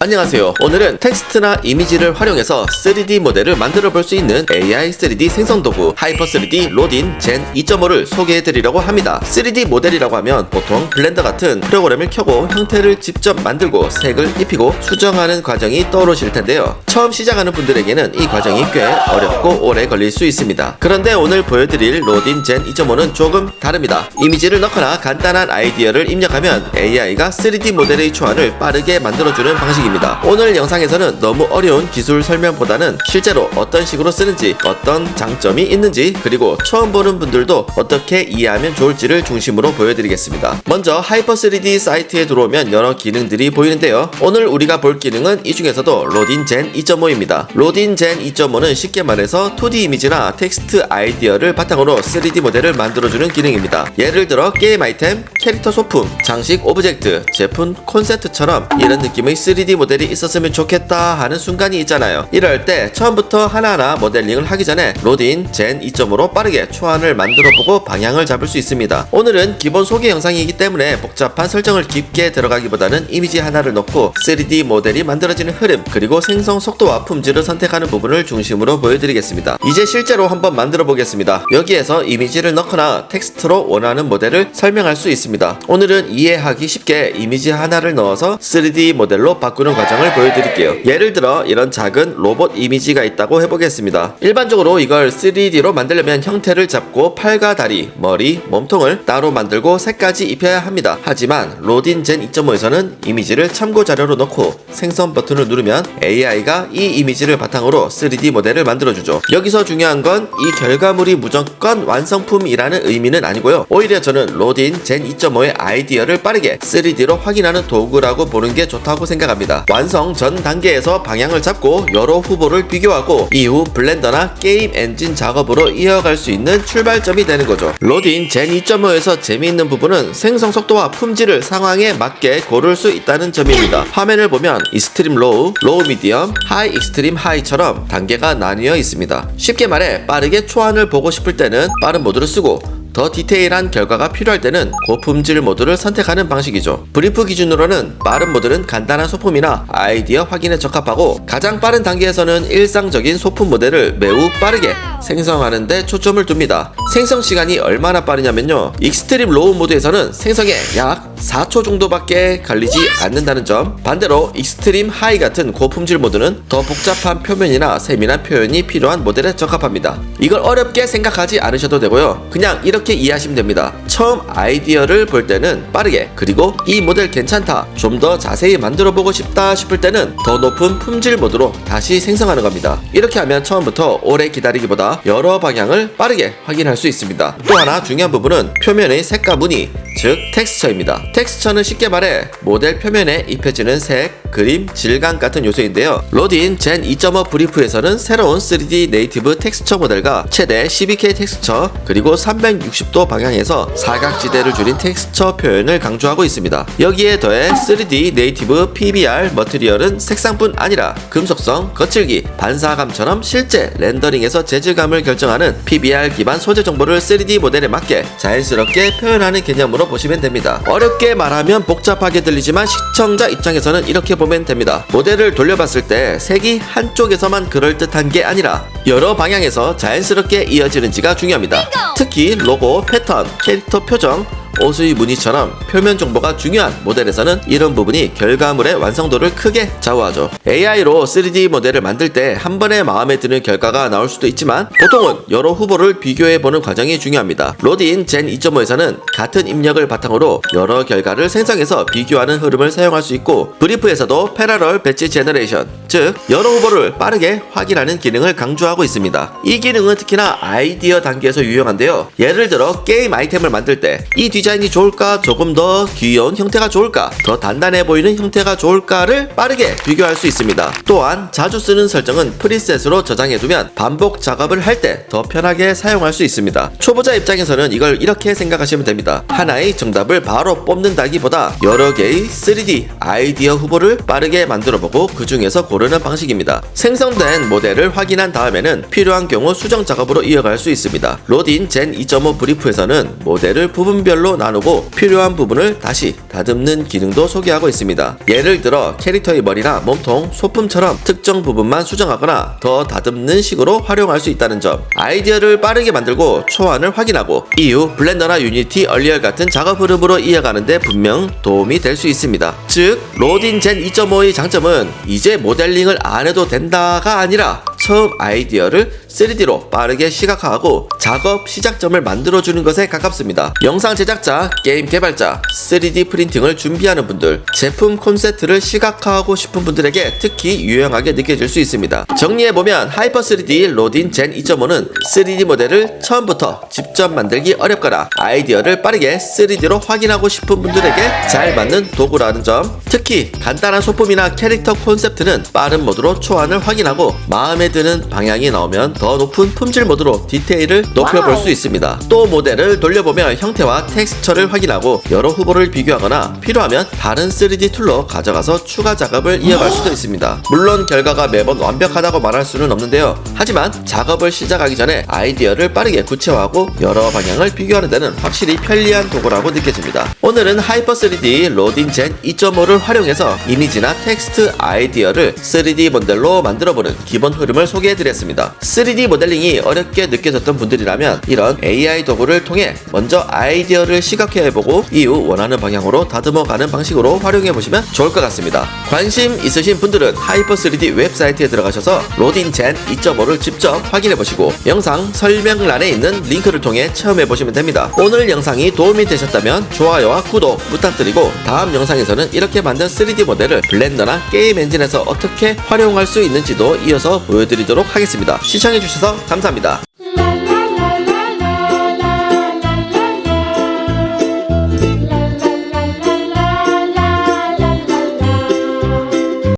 안녕하세요. 오늘은 텍스트나 이미지를 활용해서 3D 모델을 만들어 볼 수 있는 AI 3D 생성 도구 하이퍼 3D 로딘 젠 2.5를 소개해 드리려고 합니다. 3D 모델이라고 하면 보통 블렌더 같은 프로그램을 켜고 형태를 직접 만들고 색을 입히고 수정하는 과정이 떠오르실 텐데요. 처음 시작하는 분들에게는 이 과정이 꽤 어렵고 오래 걸릴 수 있습니다. 그런데 오늘 보여드릴 로딘 젠 2.5는 조금 다릅니다. 이미지를 넣거나 간단한 아이디어를 입력하면 AI가 3D 모델의 초안을 빠르게 만들어주는 방식입니다. 오늘 영상에서는 너무 어려운 기술 설명보다는 실제로 어떤 식으로 쓰는지, 어떤 장점이 있는지, 그리고 처음 보는 분들도 어떻게 이해하면 좋을지를 중심으로 보여드리겠습니다. 먼저 하이퍼 3D 사이트에 들어오면 여러 기능들이 보이는데요. 오늘 우리가 볼 기능은 이 중에서도 로딘 젠 2.5입니다. 로딘 젠 2.5는 쉽게 말해서 2D 이미지나 텍스트 아이디어를 바탕으로 3D 모델을 만들어주는 기능입니다. 예를 들어 게임 아이템, 캐릭터 소품, 장식 오브젝트, 제품 콘셉트처럼 이런 느낌의 3D 모델이 있었으면 좋겠다 하는 순간이 있잖아요. 이럴 때 처음부터 하나하나 모델링을 하기 전에 로딘 젠 2.5로 빠르게 초안을 만들어보고 방향을 잡을 수 있습니다. 오늘은 기본 소개 영상이기 때문에 복잡한 설정을 깊게 들어가기보다는 이미지 하나를 넣고 3D 모델이 만들어지는 흐름, 그리고 생성 속도와 품질을 선택하는 부분을 중심으로 보여드리겠습니다. 이제 실제로 한번 만들어 보겠습니다. 여기에서 이미지를 넣거나 텍스트로 원하는 모델을 설명할 수 있습니다. 오늘은 이해하기 쉽게 이미지 하나를 넣어서 3D 모델로 바꾸는 과정을 보여드릴게요. 예를 들어 이런 작은 로봇 이미지가 있다고 해보겠습니다. 일반적으로 이걸 3D로 만들려면 형태를 잡고 팔과 다리, 머리, 몸통을 따로 만들고 색까지 입혀야 합니다. 하지만 로딘 젠 2.5에서는 이미지를 참고 자료로 넣고 생성 버튼을 누르면 AI가 이 이미지를 바탕으로 3D 모델을 만들어주죠. 여기서 중요한 건 이 결과물이 무조건 완성품이라는 의미는 아니고요. 오히려 저는 로딘 젠 2.5의 아이디어를 빠르게 3D로 확인하는 도구라고 보는 게 좋다고 생각합니다. 완성 전 단계에서 방향을 잡고 여러 후보를 비교하고 이후 블렌더나 게임 엔진 작업으로 이어갈 수 있는 출발점이 되는 거죠. 로딘 젠 2.5에서 재미있는 부분은 생성 속도와 품질을 상황에 맞게 고를 수 있다는 점입니다. 화면을 보면 익스트림 로우, 로우 미디엄, 하이 익스트림 하이처럼 단계가 나뉘어 있습니다. 쉽게 말해 빠르게 초안을 보고 싶을 때는 빠른 모드를 쓰고 더 디테일한 결과가 필요할 때는 고품질 모드를 선택하는 방식이죠. 브리프 기준으로는 빠른 모드는 간단한 소품이나 아이디어 확인에 적합하고 가장 빠른 단계에서는 일상적인 소품 모델을 매우 빠르게 생성하는 데 초점을 둡니다. 생성 시간이 얼마나 빠르냐면요, 익스트림 로우 모드에서는 생성에 약 4초 정도밖에 걸리지 않는다는 점, 반대로 익스트림 하이 같은 고품질 모드는 더 복잡한 표면이나 세밀한 표현이 필요한 모델에 적합합니다. 이걸 어렵게 생각하지 않으셔도 되고요, 그냥 이렇게 이해하시면 됩니다. 처음 아이디어를 볼 때는 빠르게, 그리고 이 모델 괜찮다, 좀 더 자세히 만들어 보고 싶다 싶을 때는 더 높은 품질 모드로 다시 생성하는 겁니다. 이렇게 하면 처음부터 오래 기다리기보다 여러 방향을 빠르게 확인할 수 있습니다. 또 하나 중요한 부분은 표면의 색과 무늬, 즉 텍스처입니다. 텍스처는 쉽게 말해 모델 표면에 입혀지는 색, 그림, 질감 같은 요소인데요. 로딘 젠 2.5 브리프에서는 새로운 3D 네이티브 텍스처 모델과 최대 12K 텍스처, 그리고 360도 방향에서 사각지대를 줄인 텍스처 표현을 강조하고 있습니다. 여기에 더해 3D 네이티브 PBR 머티리얼은 색상뿐 아니라 금속성, 거칠기, 반사감처럼 실제 렌더링에서 재질감을 결정하는 PBR 기반 소재 정보를 3D 모델에 맞게 자연스럽게 표현하는 개념으로 보시면 됩니다. 어렵게 말하면 복잡하게 들리지만 시청자 입장에서는 이렇게 보면 됩니다. 모델을 돌려봤을 때 색이 한쪽에서만 그럴듯한 게 아니라 여러 방향에서 자연스럽게 이어지는지가 중요합니다. 특히 로고, 패턴, 캐릭터 표정, 옷의 무늬처럼 표면 정보가 중요한 모델에서는 이런 부분이 결과물의 완성도를 크게 좌우하죠. AI로 3D 모델을 만들 때 한 번에 마음에 드는 결과가 나올 수도 있지만 보통은 여러 후보를 비교해보는 과정이 중요합니다. 로딘 젠 2.5에서는 같은 입력을 바탕으로 여러 결과를 생성해서 비교하는 흐름을 사용할 수 있고, 브리프에서도 패러럴 배치 제너레이션, 즉 여러 후보를 빠르게 확인하는 기능을 강조하고 있습니다. 이 기능은 특히나 아이디어 단계에서 유용한데요. 예를 들어 게임 아이템을 만들 때 이 디자인이 좋을까, 조금 더 귀여운 형태가 좋을까, 더 단단해 보이는 형태가 좋을까를 빠르게 비교할 수 있습니다. 또한 자주 쓰는 설정은 프리셋으로 저장해두면 반복 작업을 할 때 더 편하게 사용할 수 있습니다. 초보자 입장에서는 이걸 이렇게 생각하시면 됩니다. 하나의 정답을 바로 뽑는다기보다 여러 개의 3D 아이디어 후보를 빠르게 만들어보고 그 중에서 고르는 방식입니다. 생성된 모델을 확인한 다음에는 필요한 경우 수정 작업으로 이어갈 수 있습니다. 로딘 젠 2.5 브리프에서는 모델을 부분별로 나누고 필요한 부분을 다시 다듬는 기능도 소개하고 있습니다. 예를 들어 캐릭터의 머리나 몸통, 소품처럼 특정 부분만 수정하거나 더 다듬는 식으로 활용할 수 있다는 점, 아이디어를 빠르게 만들고 초안을 확인하고 이후 블렌더나 유니티, 얼리얼 같은 작업 흐름으로 이어가는데 분명 도움이 될 수 있습니다. 즉 로딘 젠 2.5의 장점은 이제 모델링을 안 해도 된다가 아니라 처음 아이디어를 3D로 빠르게 시각화하고 작업 시작점을 만들어주는 것에 가깝습니다. 영상 제작자, 게임 개발자, 3D 프린팅을 준비하는 분들, 제품 콘셉트를 시각화하고 싶은 분들에게 특히 유용하게 느껴질 수 있습니다. 정리해보면 하이퍼 3D 로딘 젠 2.5는 3D 모델을 처음부터 직접 만들기 어렵거나 아이디어를 빠르게 3D로 확인하고 싶은 분들에게 잘 맞는 도구라는 점, 특히 간단한 소품이나 캐릭터 콘셉트는 빠른 모드로 초안을 확인하고 마음에 드는 방향이 나오면 더 높은 품질 모드로 디테일을 높여볼 수 있습니다. 또 모델을 돌려보면 형태와 텍스처를 확인하고 여러 후보를 비교하거나 필요하면 다른 3D 툴로 가져가서 추가 작업을 이어갈 수도 있습니다. 물론 결과가 매번 완벽하다고 말할 수는 없는데요. 하지만 작업을 시작하기 전에 아이디어를 빠르게 구체화하고 여러 방향을 비교하는 데는 확실히 편리한 도구라고 느껴집니다. 오늘은 하이퍼 3D 로딘 젠 2.5를 활용해서 이미지나 텍스트 아이디어를 3D 모델로 만들어보는 기본 흐름을 소개해드렸습니다. 3D 모델링이 어렵게 느껴졌던 분들이라면 이런 AI 도구를 통해 먼저 아이디어를 시각화해보고 이후 원하는 방향으로 다듬어가는 방식으로 활용해보시면 좋을 것 같습니다. 관심 있으신 분들은 하이퍼 3D 웹사이트에 들어가셔서 로딘 젠 2.5를 직접 확인해보시고 영상 설명란에 있는 링크를 통해 체험해보시면 됩니다. 오늘 영상이 도움이 되셨다면 좋아요와 구독 부탁드리고 다음 영상에서는 이렇게 만든 3D 모델을 블렌더나 게임 엔진에서 어떻게 활용할 수 있는지도 이어서 보여드리도록 하겠습니다. 시청해주셔서 감사합니다.